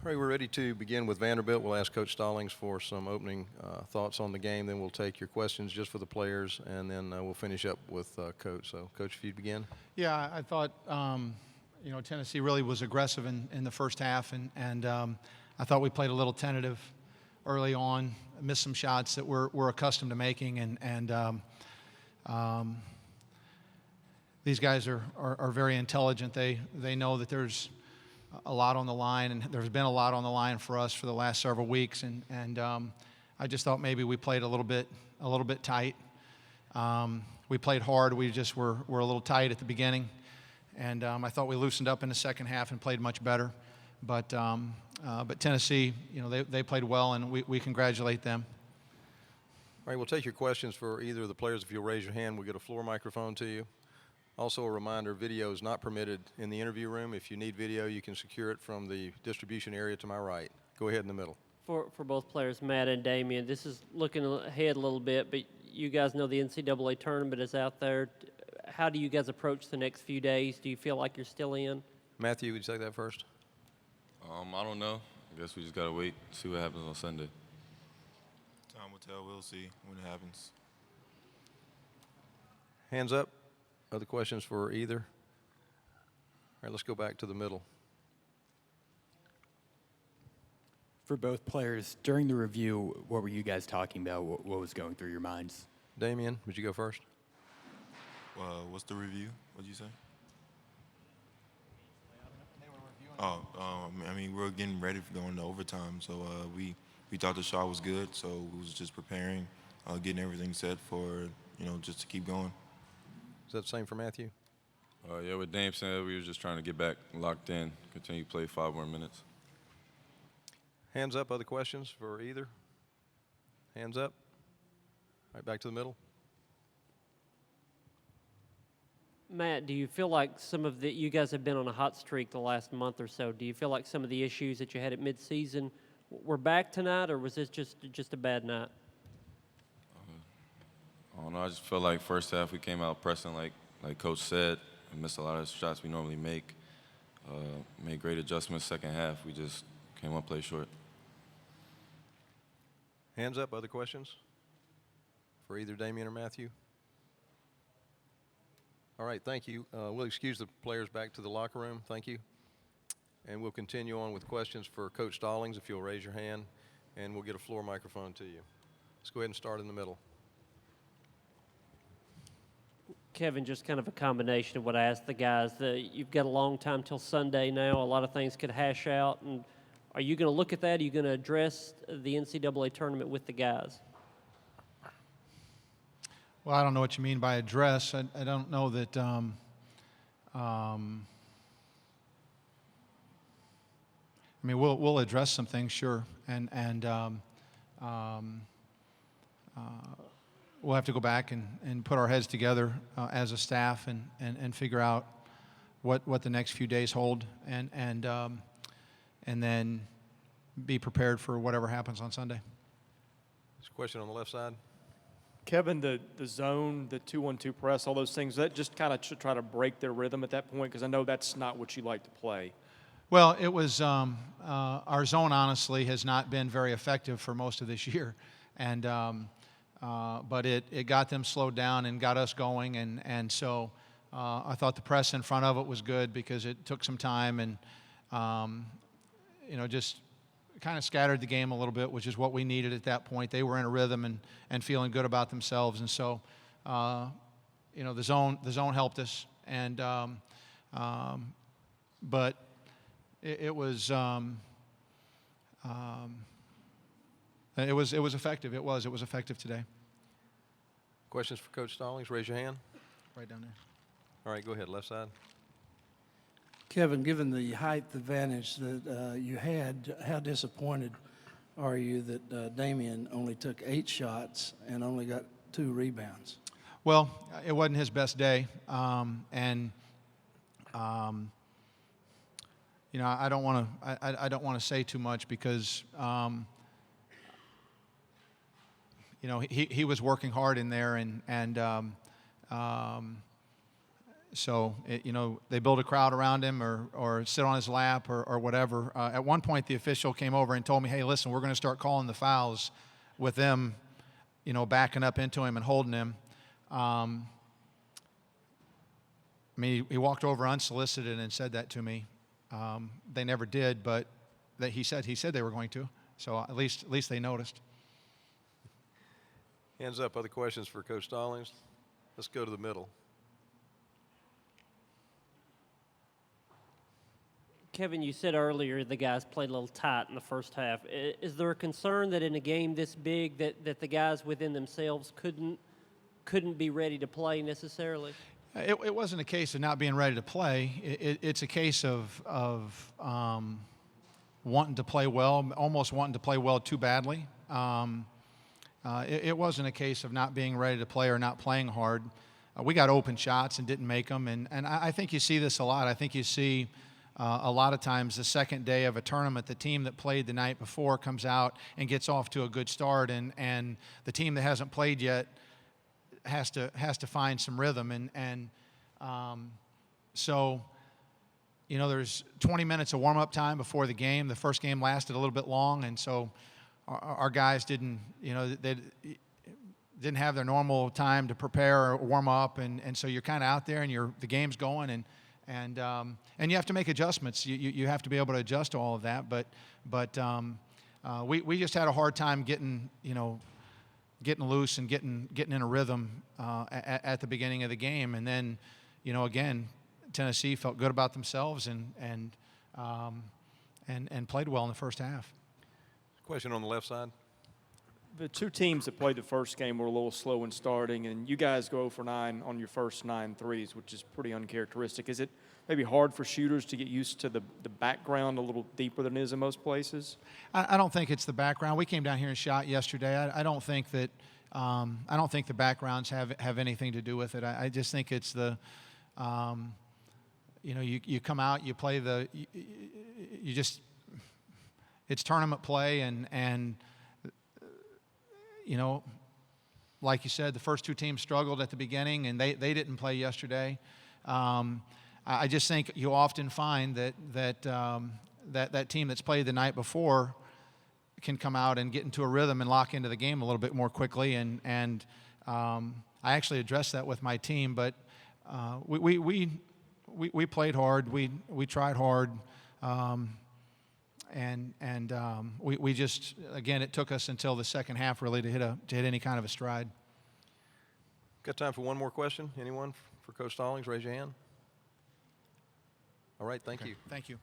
All right, we're ready to begin with Vanderbilt. We'll ask Coach Stallings for some opening thoughts on the game. Then we'll take your questions just for the players, and then we'll finish up with Coach. So, Coach, if you'd begin. Yeah, I thought, Tennessee really was aggressive in the first half, and I thought we played a little tentative early on, missed some shots that we're accustomed to making, and these guys are very intelligent. They know that there's a lot on the line, and there's been a lot on the line for us for the last several weeks, and I just thought maybe we played a little bit tight. We played hard. We just were a little tight at the beginning, and I thought we loosened up in the second half and played much better. But Tennessee, they played well, and we congratulate them. All right, we'll take your questions for either of the players. If you'll raise your hand, we'll get a floor microphone to you. Also a reminder, video is not permitted in the interview room. If you need video, you can secure it from the distribution area to my right. Go ahead in the middle. For both players, Matt and Damian, this is looking ahead a little bit, but you guys know the NCAA tournament is out there. How do you guys approach the next few days? Do you feel like you're still in? Matthew, would you take that first? I don't know. I guess we just got to wait, see what happens on Sunday. Time will tell. We'll see when it happens. Hands up. Other questions for either? All right, let's go back to the middle. For both players, during the review, what were you guys talking about? What was going through your minds? Damian, would you go first? What's the review? What did you say? We're getting ready for going to overtime, so we thought the shot was good, so we was just preparing, getting everything set for, just to keep going. Is that the same for Matthew? Yeah, what Dame said, we were just trying to get back locked in, continue to play 5 more minutes. Hands up. Other questions for either? Hands up. All right, back to the middle. Matt, do you feel like you guys have been on a hot streak the last month or so? Do you feel like some of the issues that you had at midseason were back tonight, or was this just a bad night? I don't know. I just felt like first half we came out pressing like Coach said. We missed a lot of shots we normally make. Made great adjustments second half. We just came up play short. Hands up. Other questions for either Damian or Matthew? All right, thank you. We'll excuse the players back to the locker room. Thank you. And we'll continue on with questions for Coach Stallings, if you'll raise your hand, and we'll get a floor microphone to you. Let's go ahead and start in the middle. Kevin, just kind of a combination of what I asked the guys. You've got a long time till Sunday now. A lot of things could hash out. And are you going to look at that? Are you going to address the NCAA tournament with the guys? Well, I don't know what you mean by address. I don't know that we'll address some things, sure, and we'll have to go back and put our heads together as a staff and figure out what the next few days hold, and then be prepared for whatever happens on Sunday. There's a question on the left side. Kevin, the zone, the 2-1-2 press, all those things, that just kind of try to break their rhythm at that point? Because I know that's not what you like to play. Well, it was our zone, honestly, has not been very effective for most of this year. And but it got them slowed down and got us going. And so I thought the press in front of it was good because it took some time and, just kind of scattered the game a little bit, which is what we needed at that point. They were in a rhythm and feeling good about themselves. And so, the zone helped us. And but it was effective. It was effective today. Questions for Coach Stallings? Raise your hand. Right down there. All right, go ahead, left side. Kevin, given the height advantage that you had, how disappointed are you that Damian only took 8 shots and only got 2 rebounds? Well, it wasn't his best day, I don't want to say too much because he was working hard in there, and So, they build a crowd around him or sit on his lap or whatever. At one point, the official came over and told me, hey, listen, we're going to start calling the fouls with them, backing up into him and holding him. He walked over unsolicited and said that to me. They never did, but he said they were going to. So at least they noticed. Hands up. Other questions for Coach Stallings? Let's go to the middle. Kevin, you said earlier the guys played a little tight in the first half. Is there a concern that in a game this big that the guys within themselves couldn't be ready to play necessarily? It wasn't a case of not being ready to play. It's a case of wanting to play well, almost wanting to play well too badly. It wasn't a case of not being ready to play or not playing hard. We got open shots and didn't make them, and I think you see this a lot. I think you see a lot of times the second day of a tournament, the team that played the night before comes out and gets off to a good start, and the team that hasn't played yet has to find some rhythm, so there's 20 minutes of warm-up time before the game. The first game lasted a little bit long, and so our guys didn't have their normal time to prepare or warm up, and so you're kind of out there and the game's going, and you have to make adjustments. You have to be able to adjust to all of that, but we just had a hard time getting loose and getting in a rhythm at the beginning of the game, and then again, Tennessee felt good about themselves and played well in the first half. Question on the left side. The two teams that played the first game were a little slow in starting, and you guys go 0 for 9 on your first 9 threes, which is pretty uncharacteristic. Is it maybe hard for shooters to get used to the background a little deeper than it is in most places? I don't think it's the background. We came down here and shot yesterday. I don't think that the backgrounds have anything to do with it. I just think it's the you come out, you play it's tournament play, and like you said, the first two teams struggled at the beginning, and they didn't play yesterday. I just think you often find that team that's played the night before can come out and get into a rhythm and lock into the game a little bit more quickly. And I actually addressed that with my team, but we played hard. We tried hard. We just, again, it took us until the second half really to hit any kind of a stride. Got time for one more question? Anyone for Coach Stallings? Raise your hand. All right, thank you. Thank you.